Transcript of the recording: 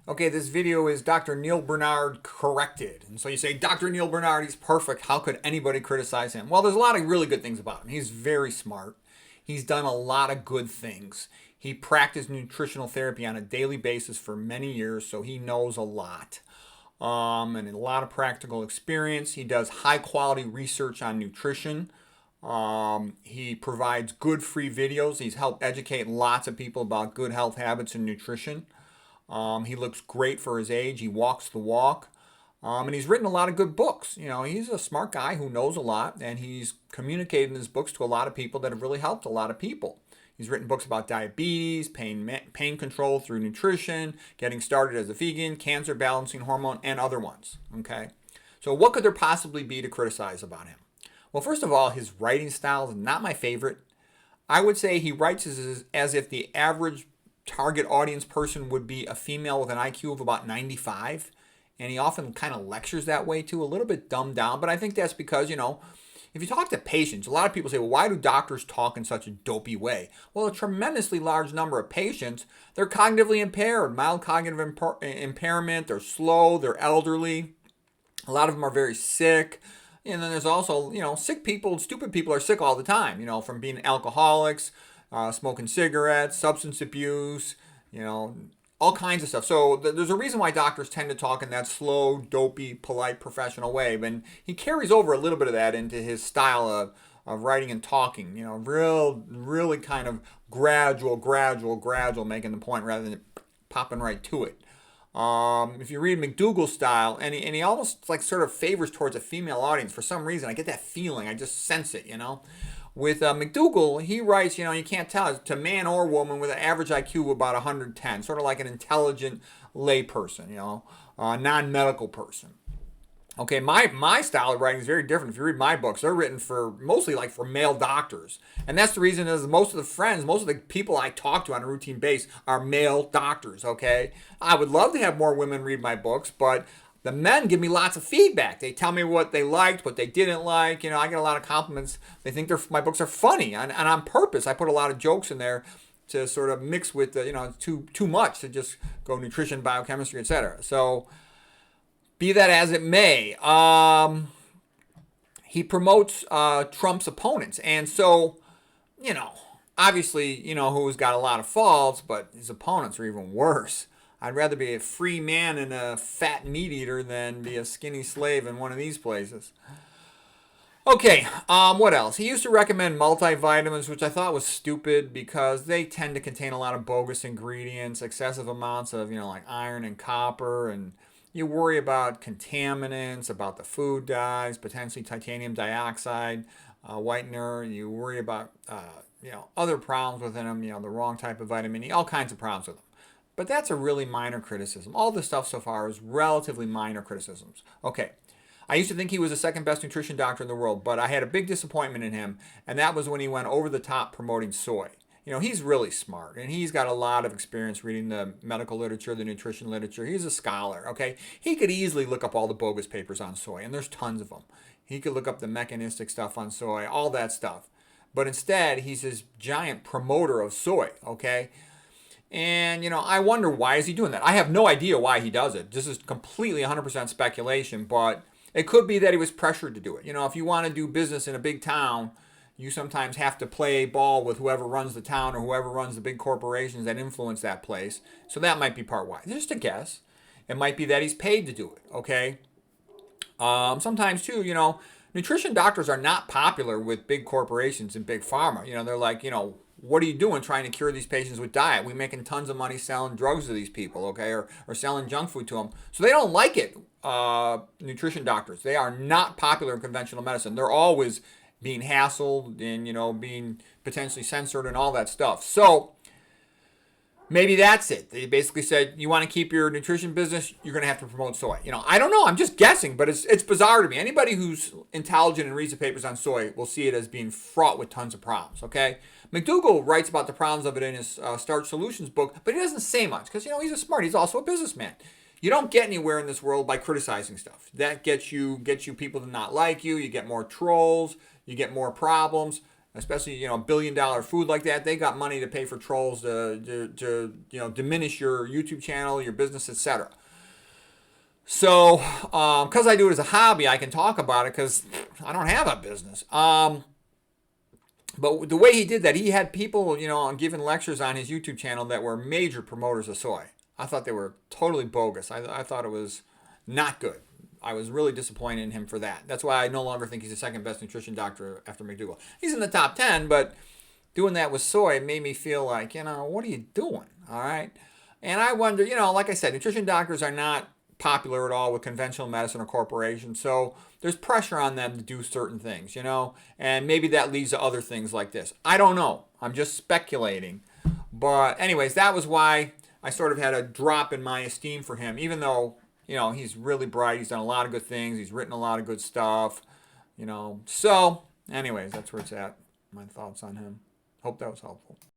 Okay, this video is Dr. Neal Barnard corrected. And so you say, Dr. Neal Barnard, he's perfect. How could anybody criticize him? Well, there's a lot of really good things about him. He's very smart. He's done a lot of good things. He practiced nutritional therapy on a daily basis for many years, so he knows a lot. And a lot of practical experience. He does high quality research on nutrition. He provides good free videos. He's helped educate lots of people about good health habits and nutrition. He looks great for his age. He walks the walk. And he's written a lot of good books. You know, he's a smart guy who knows a lot, and he's communicated in his books to a lot of people that have really helped a lot of people. He's written books about diabetes, pain control through nutrition, getting started as a vegan, cancer balancing hormone, and other ones. Okay, so what could there possibly be to criticize about him? Well, first of all, his writing style is not my favorite. I would say he writes as if the average target audience person would be a female with an IQ of about 95. And he often kind of lectures that way too, a little bit dumbed down. But I think that's because, you know, if you talk to patients, a lot of people say, well, why do doctors talk in such a dopey way? Well, a tremendously large number of patients, they're cognitively impaired, mild cognitive impairment, they're slow, they're elderly. A lot of them are very sick. And then there's also, you know, sick people, stupid people are sick all the time, you know, from being alcoholics, smoking cigarettes, substance abuse, you know, all kinds of stuff. So there's a reason why doctors tend to talk in that slow, dopey, polite, professional way. And he carries over a little bit of that into his style of writing and talking, you know, really kind of gradual, making the point rather than popping right to it. If you read Mcdougall's style, and he almost like sort of favors towards a female audience for some reason. I get that feeling. I just sense it, you know. With Mcdougall, he writes, you know, you can't tell, to man or woman with an average IQ of about 110, sort of like an intelligent lay person, you know, non-medical person. Okay, my style of writing is very different. If you read my books, they're written for mostly like for male doctors. And that's the reason is most of the people I talk to on a routine basis are male doctors, okay? I would love to have more women read my books, but the men give me lots of feedback. They tell me what they liked, what they didn't like. You know, I get a lot of compliments. They think my books are funny, and on purpose, I put a lot of jokes in there to sort of mix with the, you know, too much to just go nutrition, biochemistry, etc. So, be that as it may, he promotes Trump's opponents, and so, you know, obviously, you know who's got a lot of faults, but his opponents are even worse. I'd rather be a free man and a fat meat eater than be a skinny slave in one of these places. Okay, what else? He used to recommend multivitamins, which I thought was stupid because they tend to contain a lot of bogus ingredients, excessive amounts of, you know, like iron and copper, and you worry about contaminants, about the food dyes, potentially titanium dioxide, whitener. You worry about, you know, other problems within them, you know, the wrong type of vitamin E, all kinds of problems with them. But that's a really minor criticism. All this stuff so far is relatively minor criticisms. Okay, I used to think he was the second best nutrition doctor in the world, but I had a big disappointment in him, and that was when he went over the top promoting soy. You know, he's really smart, and he's got a lot of experience reading the medical literature, the nutrition literature. He's a scholar, okay? He could easily look up all the bogus papers on soy, and there's tons of them. He could look up the mechanistic stuff on soy, all that stuff. But instead, he's this giant promoter of soy, okay? And, you know, I wonder, why is he doing that? I have no idea why he does it. This is completely 100% speculation, but it could be that he was pressured to do it. You know, if you want to do business in a big town, you sometimes have to play ball with whoever runs the town or whoever runs the big corporations that influence that place. So that might be part why. Just a guess. It might be that he's paid to do it, okay? Sometimes, too, you know, nutrition doctors are not popular with big corporations and big pharma. You know, they're like, you know, what are you doing trying to cure these patients with diet? We're making tons of money selling drugs to these people, okay, or selling junk food to them. So they don't like it, nutrition doctors. They are not popular in conventional medicine. They're always being hassled and, you know, being potentially censored and all that stuff. So maybe that's it. They basically said, you want to keep your nutrition business, you're going to have to promote soy. You know, I don't know. I'm just guessing, but it's bizarre to me. Anybody who's intelligent and reads the papers on soy will see it as being fraught with tons of problems, okay? Mcdougall writes about the problems of it in his Starch Solutions book, but he doesn't say much because, you know, he's a smart. He's also a businessman. You don't get anywhere in this world by criticizing stuff. That gets you people to not like you. You get more trolls. You get more problems. especially, you know, $1 billion food like that. They got money to pay for trolls to you know, diminish your YouTube channel, your business, etc. So, because I do it as a hobby, I can talk about it because I don't have a business. But the way he did that, he had people, you know, giving lectures on his YouTube channel that were major promoters of soy. I thought they were totally bogus. I thought it was not good. I was really disappointed in him for that. That's why I no longer think he's the second best nutrition doctor after McDougall. He's in the top 10, but doing that with soy made me feel like, you know, what are you doing? All right. And I wonder, you know, like I said, nutrition doctors are not popular at all with conventional medicine or corporations. So there's pressure on them to do certain things, you know, and maybe that leads to other things like this. I don't know. I'm just speculating. But anyways, that was why I sort of had a drop in my esteem for him, even though, you know, he's really bright. He's done a lot of good things. He's written a lot of good stuff, you know. So anyways, that's where it's at. My thoughts on him. Hope that was helpful.